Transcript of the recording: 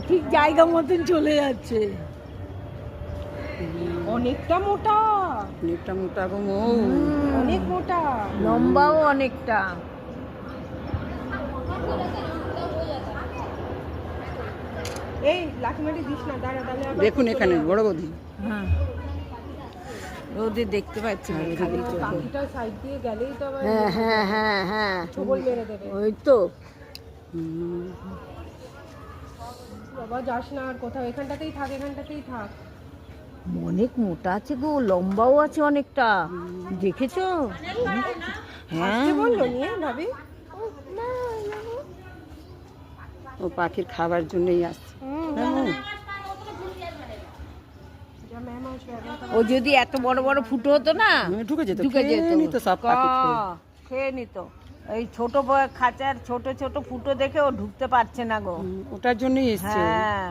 ঠিক জায়গা মতন চলে যাচ্ছে। অনেকটা মোটা, অনেকটা মোটা গো মৌ। অনেক মোটা, লম্বাও অনেকটা। এই লাঠি মাটি দিস না, দাঁড়া, তাহলে আবার দেখুন এখানে বড় বৌদি। হ্যাঁ, রোদে দেখতে পাচ্ছি না হ্যাঁ, খালি চোখে। পাখিটা সাইড দিয়ে গেলেই তো আবার হ্যাঁ হ্যাঁ হ্যাঁ হ্যাঁ, ছবল মেরে দেবে। ওই তো। হুম, বাবা যাস না আর কোথাও, এখানটাতেই থাক, এখানটাতেই থাক। অনেক মোটা আছে গো, লম্বাও আছে অনেকটা, দেখেছো? হ্যাঁ, আসতে বললো নিয়ে ভাবি। ও পাখির খাবার জন্যই আসছে। হ্যাঁ, মৌ। যা ম্যাম আসবে এখন। ও যদি এত বড় বড় ফুটো হতো না, ঢুকে যেত, ঢুকে খেয়ে যেত, নিত সব পাখি খেয়ে। খেয়ে নিত। এই ছোট খাঁচার ছোট ছোট ফুটো দেখে ও ঢুকতে পারছে না গো। ওটার জন্যই এসছে ও। হ্যাঁ,